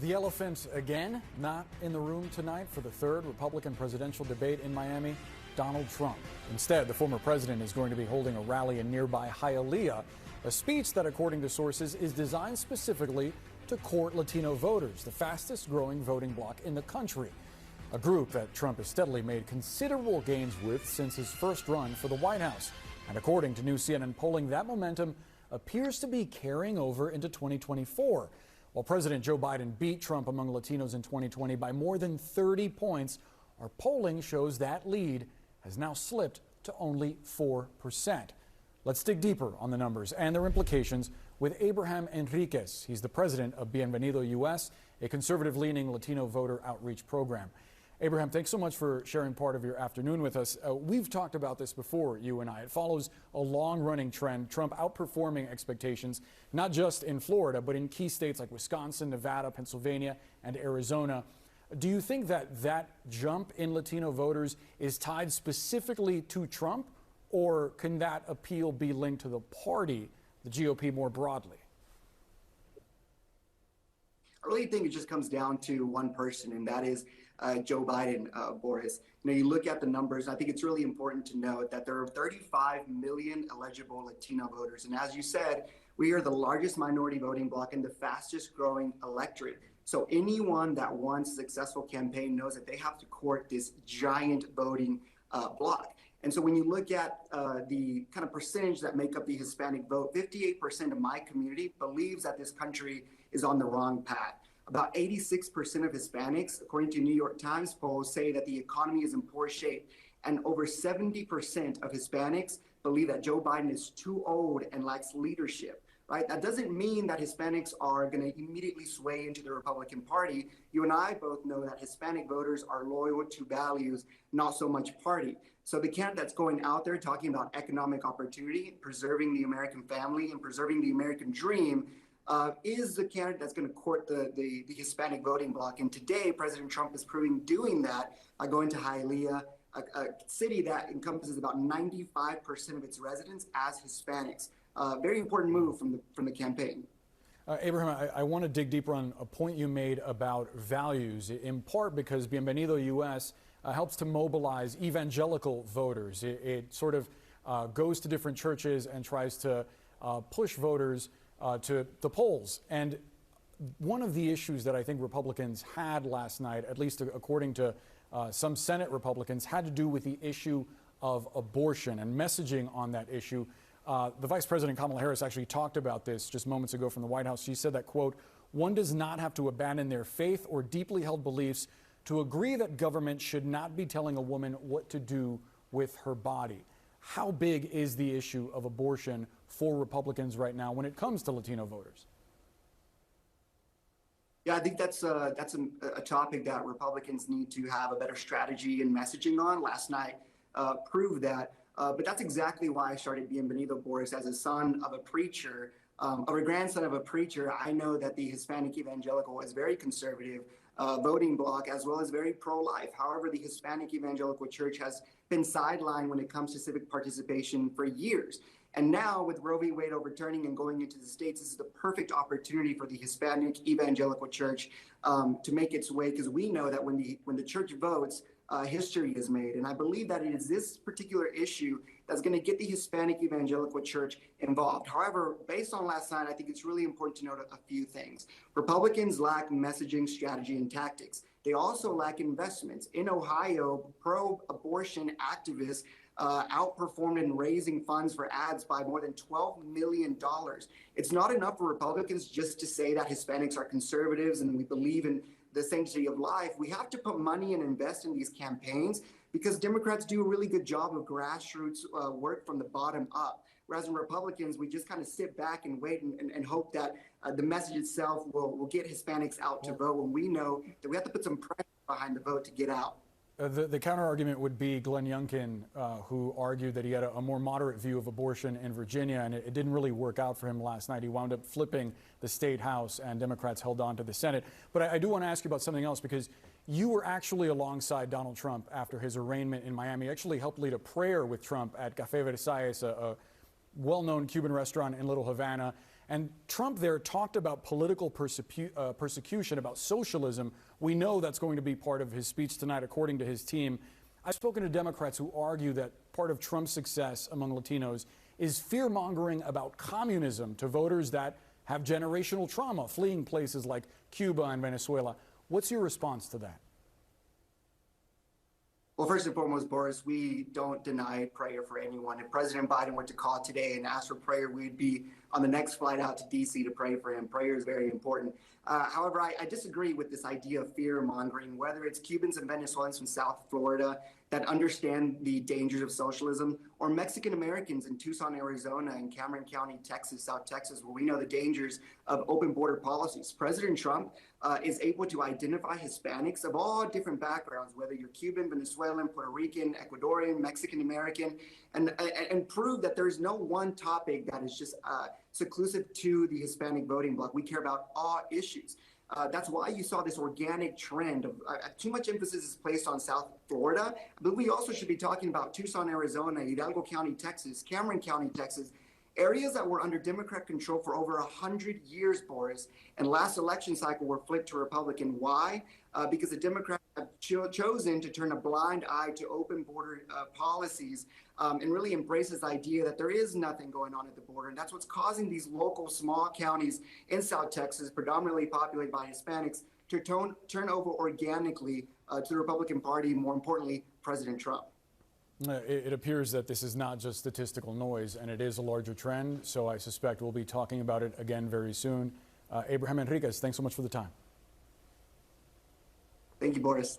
The elephant again, not in the room tonight for the third Republican presidential debate in Miami, Donald Trump. Instead, the former president is going to be holding a rally in nearby Hialeah, a speech that, according to sources, is designed specifically to court Latino voters, the fastest growing voting bloc in the country, a group that Trump has steadily made considerable gains with since his first run for the White House. And according to new CNN polling, that momentum appears to be carrying over into 2024. While President Joe Biden beat Trump among Latinos in 2020 by more than 30 points, our polling shows that lead has now slipped to only 4%. Let's dig deeper on the numbers and their implications with Abraham Enriquez. He's the president of Bienvenido US, a conservative-leaning Latino voter outreach program. Abraham, thanks so much for sharing part of your afternoon with us. We've talked about this before, you and I. It follows a long-running trend, Trump outperforming expectations, not just in Florida, but in key states like Wisconsin, Nevada, Pennsylvania, and Arizona. Do you think that that jump in Latino voters is tied specifically to Trump, or can that appeal be linked to the party, the GOP, more broadly? I really think it just comes down to one person, and that is Joe Biden, Boris. You look at the numbers, I think it's really important to note that there are 35 million eligible Latino voters. And as you said, we are the largest minority voting bloc and the fastest growing electorate. So anyone that wants a successful campaign knows that they have to court this giant voting bloc. And so when you look at the kind of percentage that make up the Hispanic vote, 58% of my community believes that this country is on the wrong path. About 86% of Hispanics, according to New York Times polls, say that the economy is in poor shape. And over 70% of Hispanics believe that Joe Biden is too old and lacks leadership. Right? That doesn't mean that Hispanics are going to immediately sway into the Republican Party. You and I both know that Hispanic voters are loyal to values, not so much party. So the candidate that's going out there talking about economic opportunity, preserving the American family and preserving the American dream is the candidate that's going to court the Hispanic voting bloc. And today, President Trump is proving doing that by going to Hialeah, a city that encompasses about 95% of its residents as Hispanics. Very important move from the campaign. Abraham, I want to dig deeper on a point you made about values, in part because Bienvenido US helps to mobilize evangelical voters. It sort of goes to different churches and tries to push voters to the polls. And one of the issues that I think Republicans had last night, at least according to some Senate Republicans, had to do with the issue of abortion and messaging on that issue. The Vice President Kamala Harris actually talked about this just moments ago from the White House. She said that, quote, "One does not have to abandon their faith or deeply held beliefs to agree that government should not be telling a woman what to do with her body." How big is the issue of abortion for Republicans right now when it comes to Latino voters? Yeah, I think that's a topic that Republicans need to have a better strategy and messaging on. Last night proved that. But that's exactly why I started Bienvenido, Boris. As a son of a preacher, or a grandson of a preacher, I know that the Hispanic evangelical is very conservative voting bloc, as well as very pro-life. However, the Hispanic evangelical church has been sidelined when it comes to civic participation for years. And now with Roe v. Wade overturning and going into the states, this is the perfect opportunity for the Hispanic evangelical church to make its way, because we know that when the church votes, history is made. And I believe that it is this particular issue that's going to get the Hispanic evangelical church involved. However, based on last night, I think it's really important to note a few things. Republicans lack messaging, strategy, and tactics. They also lack investments. In Ohio, pro-abortion activists outperformed in raising funds for ads by more than $12 million. It's not enough for Republicans just to say that Hispanics are conservatives and we believe in the sanctity of life. We have to put money and invest in these campaigns because Democrats do a really good job of grassroots work from the bottom up. Whereas in Republicans, we just kind of sit back and wait and hope that the message itself will get Hispanics out to vote, when we know that we have to put some pressure behind the vote to get out. The counter-argument would be Glenn Youngkin, who argued that he had a more moderate view of abortion in Virginia, and it didn't really work out for him last night. He wound up flipping the state house, and Democrats held on to the Senate. But I do want to ask you about something else, because you were actually alongside Donald Trump after his arraignment in Miami. You actually helped lead a prayer with Trump at Café Versailles, a well-known Cuban restaurant in Little Havana. And Trump there talked about political persecution, about socialism. We know that's going to be part of his speech tonight, according to his team. I've spoken to Democrats who argue that part of Trump's success among Latinos is fear-mongering about communism to voters that have generational trauma, fleeing places like Cuba and Venezuela. What's your response to that? Well, first and foremost, Boris, we don't deny prayer for anyone. If President Biden were to call today and ask for prayer, we'd be on the next flight out to D.C. to pray for him. Prayer is very important. However, I disagree with this idea of fear-mongering, whether it's Cubans and Venezuelans from South Florida that understand the dangers of socialism, or Mexican Americans in Tucson, Arizona, and Cameron County, Texas, South Texas, where we know the dangers of open border policies. President Trump is able to identify Hispanics of all different backgrounds, whether you're Cuban, Venezuelan, Puerto Rican, Ecuadorian, Mexican American, and prove that there's no one topic that is just seclusive to the Hispanic voting bloc. We care about all issues. That's why you saw this organic trend of too much emphasis is placed on South Florida, but we also should be talking about Tucson, Arizona, Hidalgo County, Texas, Cameron County, Texas, areas that were under Democrat control for over 100 years, Boris, and last election cycle were flipped to Republican. Why? Because the Democrats have chosen to turn a blind eye to open border policies and really embrace this idea that there is nothing going on at the border. And that's what's causing these local small counties in South Texas, predominantly populated by Hispanics, to turn over organically to the Republican Party, more importantly, President Trump. It appears that this is not just statistical noise, and it is a larger trend, so I suspect we'll be talking about it again very soon. Abraham Enriquez, thanks so much for the time. Thank you, Boris.